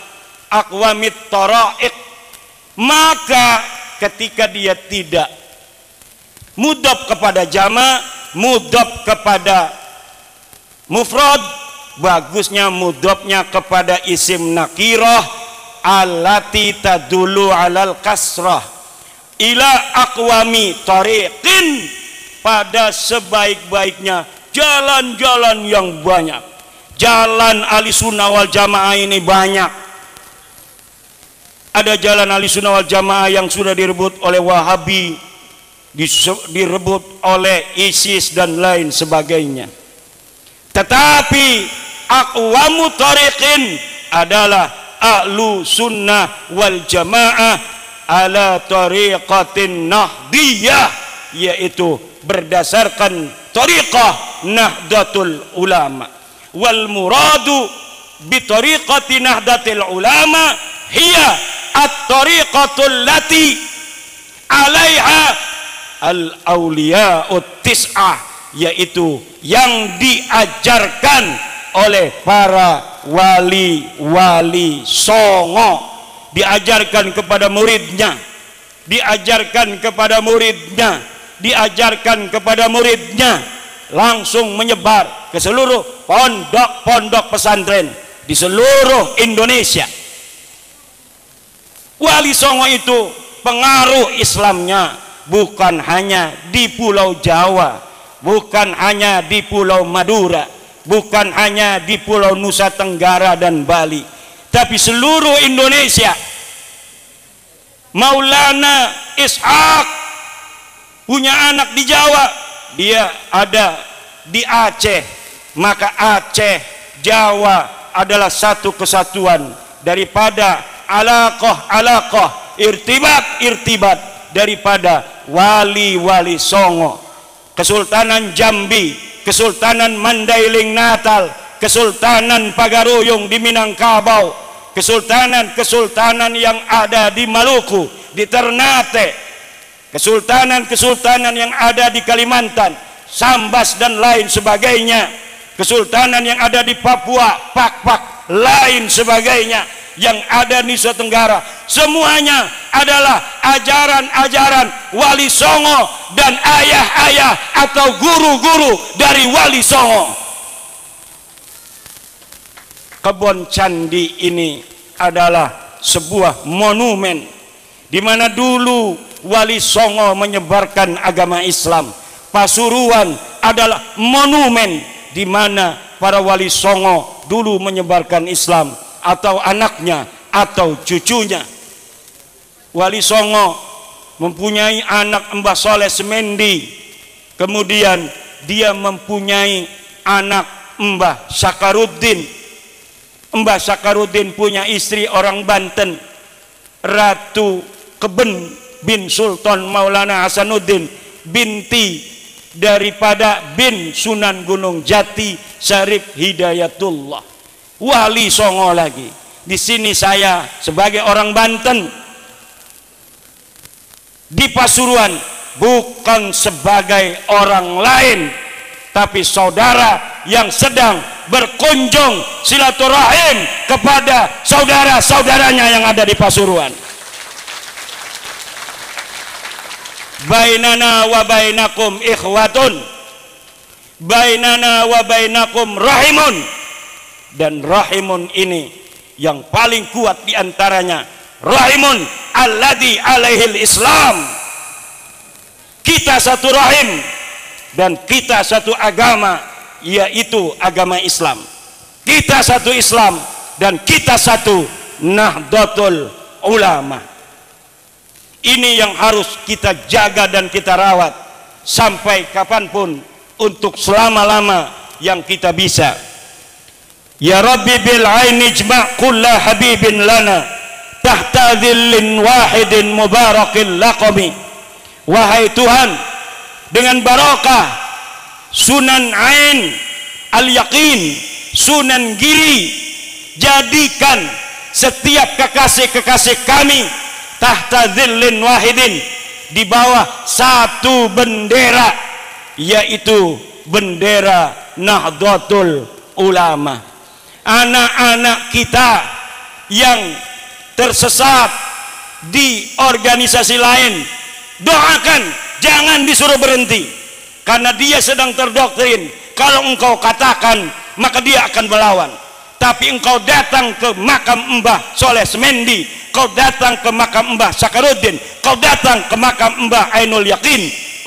Aqwamit tara'iq. Maka ketika dia tidak mudhaf kepada jama, mudhaf kepada mufrad, bagusnya mudhafnya kepada isim nakirah allati tadulu alal kasrah. Ila aqwami tariqin, pada sebaik-baiknya jalan-jalan yang banyak. Jalan Ahlussunnah wal Jamaah ini banyak. Ada jalan Ahlussunnah wal Jamaah yang sudah direbut oleh Wahabi, direbut oleh ISIS dan lain sebagainya. Tetapi aqwamu tariqin adalah Ahlussunnah wal Jamaah ala tariqatin nahdiyah, yaitu berdasarkan tariqah Nahdlatul Ulama. Wal muradu bi tariqati Nahdlatul Ulama hiya at-tariqatul lati alaiha al-awliya'ut tis'ah, yaitu yang diajarkan oleh para wali-wali songo, diajarkan kepada muridnya, diajarkan kepada muridnya, diajarkan kepada muridnya, langsung menyebar ke seluruh pondok-pondok pesantren di seluruh Indonesia. Wali songo itu pengaruh Islamnya bukan hanya di Pulau Jawa, bukan hanya di Pulau Madura, bukan hanya di Pulau Nusa Tenggara dan Bali, tapi seluruh Indonesia. Maulana Ishaq punya anak di Jawa, dia ada di Aceh, maka Aceh Jawa adalah satu kesatuan daripada alaqah irtibat daripada wali-wali songo. Kesultanan Jambi, Kesultanan Mandailing Natal, Kesultanan Pagaruyung di Minangkabau, kesultanan-kesultanan yang ada di Maluku, di Ternate, kesultanan-kesultanan yang ada di Kalimantan, Sambas dan lain sebagainya, kesultanan yang ada di Papua, Pak lain sebagainya, yang ada di Nusa Tenggara, semuanya adalah ajaran-ajaran wali songo dan ayah-ayah atau guru-guru dari wali songo. Kebon Candi ini adalah sebuah monumen di mana dulu wali songo menyebarkan agama Islam. Pasuruan adalah monumen di mana para wali songo dulu menyebarkan Islam, atau anaknya atau cucunya. Wali songo mempunyai anak Mbah Soleh Semendi, kemudian dia mempunyai anak Mbah Sakaruddin. Mbah Sakaruddin punya istri orang Banten, Ratu Keben bin Sultan Maulana Hasanuddin binti daripada bin Sunan Gunung Jati Syarif Hidayatullah. Wali songo lagi. Di sini saya sebagai orang Banten di Pasuruan bukan sebagai orang lain, tapi saudara yang sedang berkunjung silaturahim kepada saudara-saudaranya yang ada di Pasuruan. Bainana wa bainakum ikhwatun, bainana wa bainakum rahimun. Dan rahimun ini yang paling kuat diantaranya rahimun alladhi alaihil Islam. Kita satu rahim dan kita satu agama, yaitu agama Islam. Kita satu Islam dan kita satu Nahdlatul Ulama. Ini yang harus kita jaga dan kita rawat sampai kapanpun, untuk selama-lama yang kita bisa. Ya Rabbi bil aini ijma' kulla habibin lana tahta dhillin wahidin mubarakin laqami. Wahai Tuhan, dengan barakah Sunan Ain Al-Yaqin, Sunan Giri, jadikan setiap kekasih-kekasih kami tahta dhillin wahidin, di bawah satu bendera, yaitu bendera Nahdlatul Ulama. Anak-anak kita yang tersesat di organisasi lain, doakan, jangan disuruh berhenti, karena dia sedang terdoktrin. Kalau engkau katakan, maka dia akan melawan. Tapi engkau datang ke makam Mbah Soleh Semendi, kau datang ke makam Mbah Sakarudin, kau datang ke makam Mbah Ainul Yakin,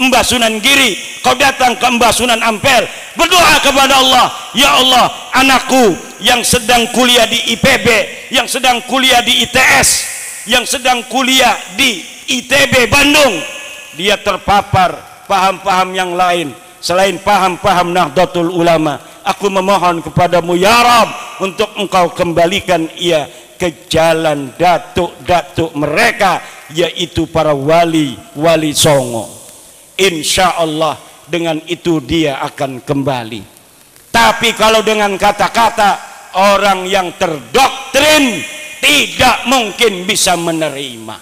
Mbah Sunan Giri, kau datang ke Mbah Sunan Ampel, berdoa kepada Allah, ya Allah, anakku yang sedang kuliah di IPB, yang sedang kuliah di ITS, yang sedang kuliah di ITB Bandung, dia terpapar paham-paham yang lain selain paham-paham Nahdlatul Ulama. Aku memohon kepadamu ya Rabb, untuk engkau kembalikan ia ke jalan datuk-datuk mereka, yaitu para wali-wali songo. Insya Allah dengan itu dia akan kembali. Tapi kalau dengan kata-kata, orang yang terdoktrin tidak mungkin bisa menerima.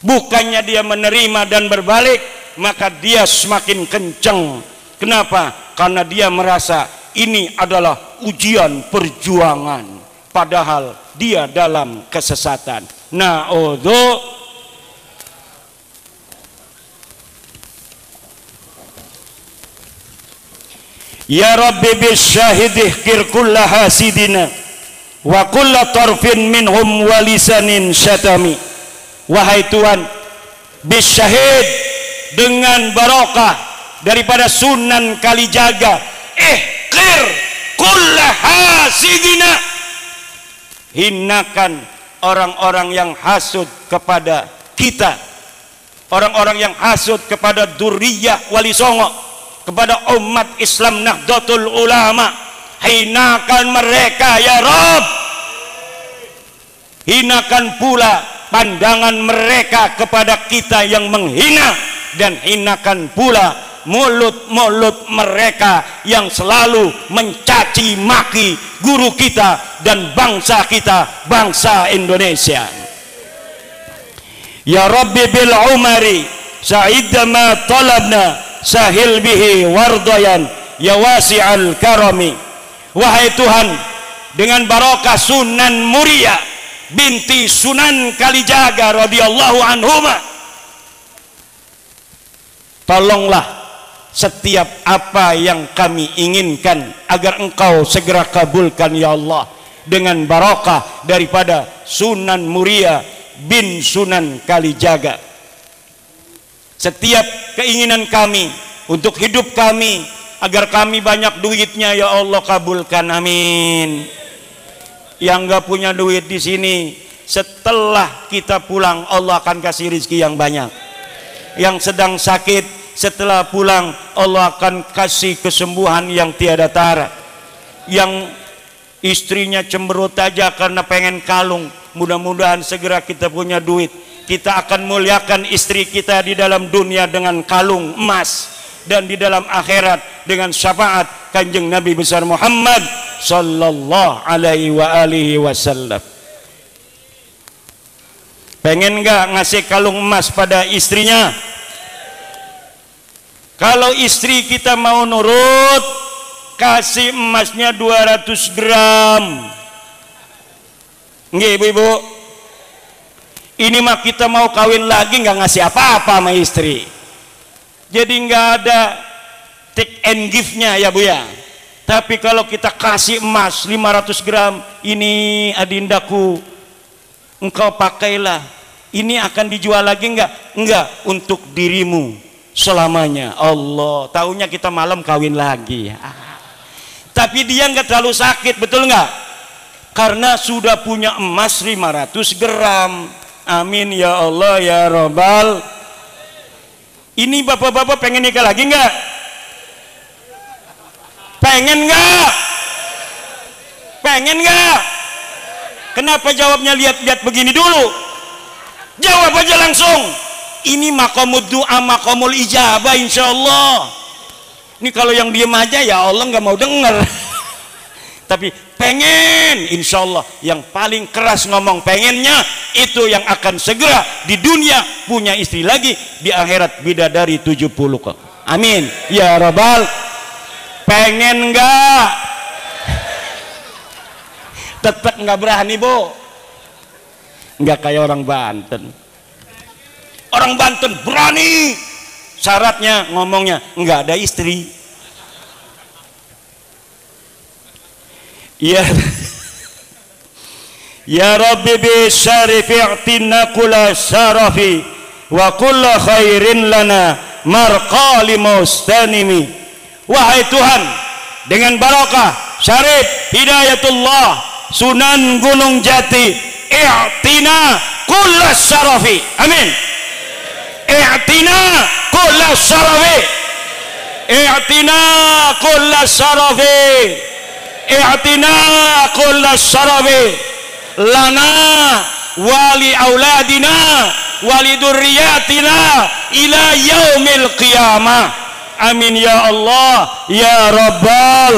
Bukannya dia menerima dan berbalik, maka dia semakin kenceng. Kenapa? Karena dia merasa ini adalah ujian perjuangan, padahal dia dalam kesesatan. Na'udzu. Ya Rabbi bisyahidih kir kulla hasidina wa kulla tarfin minhum walisanin syatami. Wahai Tuhan, bisyahid, dengan barokah daripada Sunan Kalijaga, ihqir kulla hasidina, hinakan orang-orang yang hasud kepada kita, orang-orang yang hasud kepada dzurriyyah Wali Songo, kepada umat Islam Nahdlatul Ulama. Hinakan mereka ya Rabb. Hinakan pula pandangan mereka kepada kita yang menghina, dan hinakan pula mulut-mulut mereka yang selalu mencaci maki guru kita dan bangsa kita, bangsa Indonesia. Ya Rabbi bil umari sa'idda ma talabna sahil bihi wardayan ya wasi'al karami. Wahai Tuhan, dengan barokah Sunan Muria binti Sunan Kalijaga radhiyallahu anhuma, tolonglah setiap apa yang kami inginkan agar engkau segera kabulkan ya Allah, dengan barokah daripada Sunan Muria bin Sunan Kalijaga. Setiap keinginan kami untuk hidup kami, agar kami banyak duitnya ya Allah, kabulkan, amin. Yang enggak punya duit di sini, setelah kita pulang Allah akan kasih rezeki yang banyak. Yang sedang sakit, setelah pulang Allah akan kasih kesembuhan yang tiada tara. Yang istrinya cemberut aja karena pengen kalung, mudah-mudahan segera kita punya duit. Kita akan muliakan istri kita di dalam dunia dengan kalung emas, dan di dalam akhirat dengan syafaat Kanjeng Nabi besar Muhammad sallallahu alaihi wa alihi wasallam. Pengen nggak ngasih kalung emas pada istrinya? Kalau istri kita mau nurut, kasih emasnya 200 gram. Nggih ibu-ibu, ini mah kita mau kawin lagi nggak ngasih apa-apa sama istri, jadi nggak ada take and give-nya ya Bu ya. Tapi kalau kita kasih emas 500 gram, ini adindaku, engkau pakailah, ini akan dijual lagi enggak? Enggak, untuk dirimu selamanya. Allah, tahunya kita malam kawin lagi. Tapi dia enggak terlalu sakit, betul enggak? Karena sudah punya emas 500 gram. Amin ya Allah ya Rabbal. Ini bapak-bapak pengen nikah lagi enggak? Pengen enggak? Pengen enggak? Kenapa jawabnya lihat-lihat begini dulu? Jawab aja langsung. Ini maqamud du'a, maqamul ijabah insyaallah. Ini kalau yang diem aja ya Allah nggak mau denger. tapi pengen, insya Allah yang paling keras ngomong pengennya itu yang akan segera di dunia punya istri lagi, di akhirat bidadari 70 kok. Amin ya rabbal. Pengen enggak? Tetap enggak berani, Bu. Enggak kayak orang Banten. Orang Banten berani, syaratnya ngomongnya enggak ada istri. Ya Ya Rabbi bi syarifi i'tina kulla syarafi wa kulla khairin lana marqali mustanimi. Wahai Tuhan, dengan barokah syarif Hidayatullah Sunan Gunung Jati, i'tina kulla syarafi. Amin. I'tina kulla syarafi. I'tina kulla syarafi. I'tina kulla syarafi lana wali auladina wali durriyatina ila yaumil qiyamah. Amin ya Allah ya Rabbal.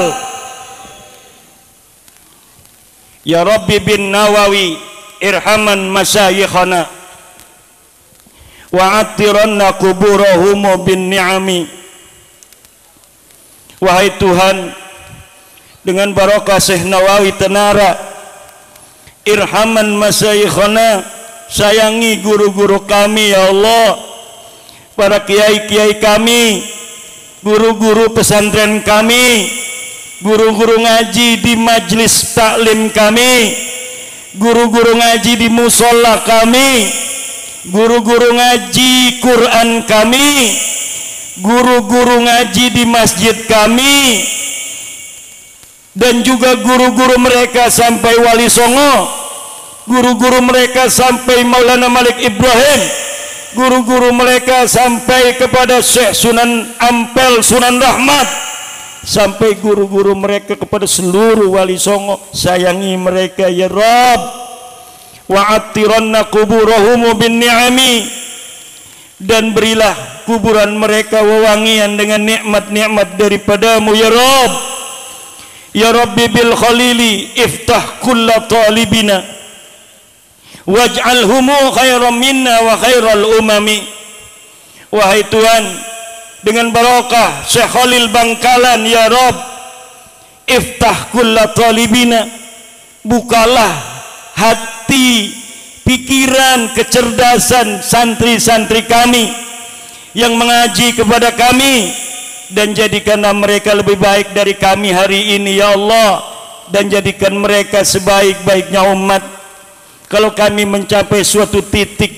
Ya Rabbi bin Nawawi irhaman masyayikhana wa attiranna kuburahum bin ni'ami. Wahai Tuhan, dengan barokah Syekh Nawawi Tenara, irhaman masyayikhana, sayangi guru-guru kami ya Allah, para kiai-kiai kami, guru-guru pesantren kami, guru-guru ngaji di majlis taklim kami, guru-guru ngaji di musola kami, guru-guru ngaji Quran kami, guru-guru ngaji di masjid kami, dan juga guru-guru mereka sampai Wali Songo, guru-guru mereka sampai Maulana Malik Ibrahim, guru-guru mereka sampai kepada Syekh Sunan Ampel Sunan Rahmat, sampai guru-guru mereka kepada seluruh Wali Songo. Sayangi mereka ya Rabb. Wa'attiranna kuburahum bin ni'ami, dan berilah kuburan mereka wewangian dengan nikmat-nikmat daripadamu ya Rabb. Ya Rabbi bil khalili iftah kulla talibina waj'alhumu khairan minna wa khairal umami. Wahai Tuhan, dengan barokah Syekh Khalil Bangkalan ya Rabb, iftah kulla talibina, bukalah hati, pikiran, kecerdasan santri-santri kami yang mengaji kepada kami, dan jadikanlah mereka lebih baik dari kami hari ini ya Allah, dan jadikan mereka sebaik-baiknya umat. Kalau kami mencapai suatu titik,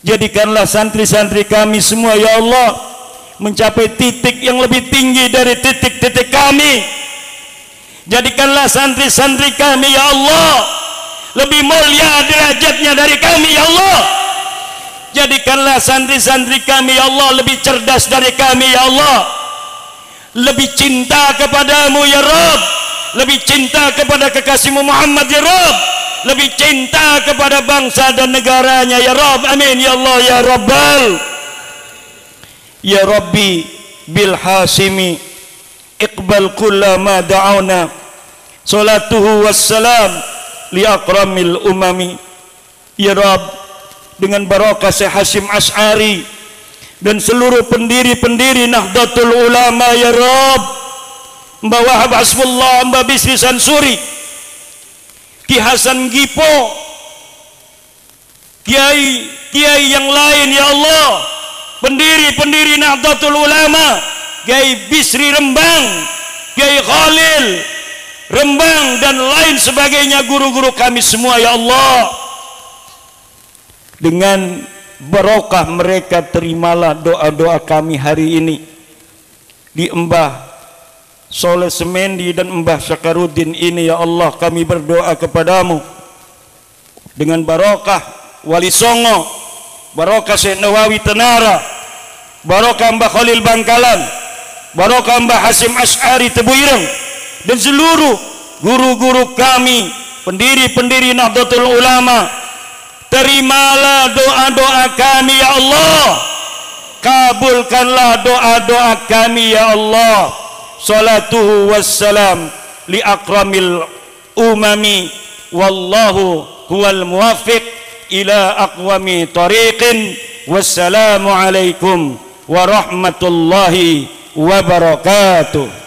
jadikanlah santri-santri kami semua ya Allah mencapai titik yang lebih tinggi dari titik-titik kami. Jadikanlah santri-santri kami ya Allah lebih mulia derajatnya dari kami ya Allah. Jadikanlah santri-santri kami ya Allah lebih cerdas dari kami ya Allah, lebih cinta kepadamu ya Rabb, lebih cinta kepada kekasihmu Muhammad ya Rabb, lebih cinta kepada bangsa dan negaranya ya Rabb. Amin ya Allah ya Rabbal. Ya Rabbi bil hasimi iqbal kulla ma da'una salatuhu wassalam li akramil umami. Ya Rabb, dengan barokah Syekh Hashim Asy'ari dan seluruh pendiri-pendiri Nahdlatul Ulama ya Rabb, Mbah Wahab Hasbullah, Mbah Bisri Sansuri, Ki Hasan Gipo, kiai yang lain ya Allah, pendiri-pendiri Nahdlatul Ulama, Kiai Bisri Rembang, Kiai Khalil Rembang dan lain sebagainya, guru-guru kami semua ya Allah. Dengan barokah mereka terimalah doa-doa kami hari ini. Di Mbah Soleh Semendi dan Mbah Syakaruddin ini ya Allah, kami berdoa kepadamu dengan barokah Wali Songo, barokah Syekh Nawawi Tenara, barokah Mbah Khalil Bangkalan, barokah Mbah Hashim Asy'ari Tebuireng, dan seluruh guru-guru kami, pendiri-pendiri Nahdlatul Ulama. Terimalah doa-doa kami ya Allah, kabulkanlah doa-doa kami ya Allah. Salatuhu wassalam li akramil umami wallahu huwal muwaffiq ila aqwami tariqin. Wassalamu alaikum warahmatullahi wabarakatuh.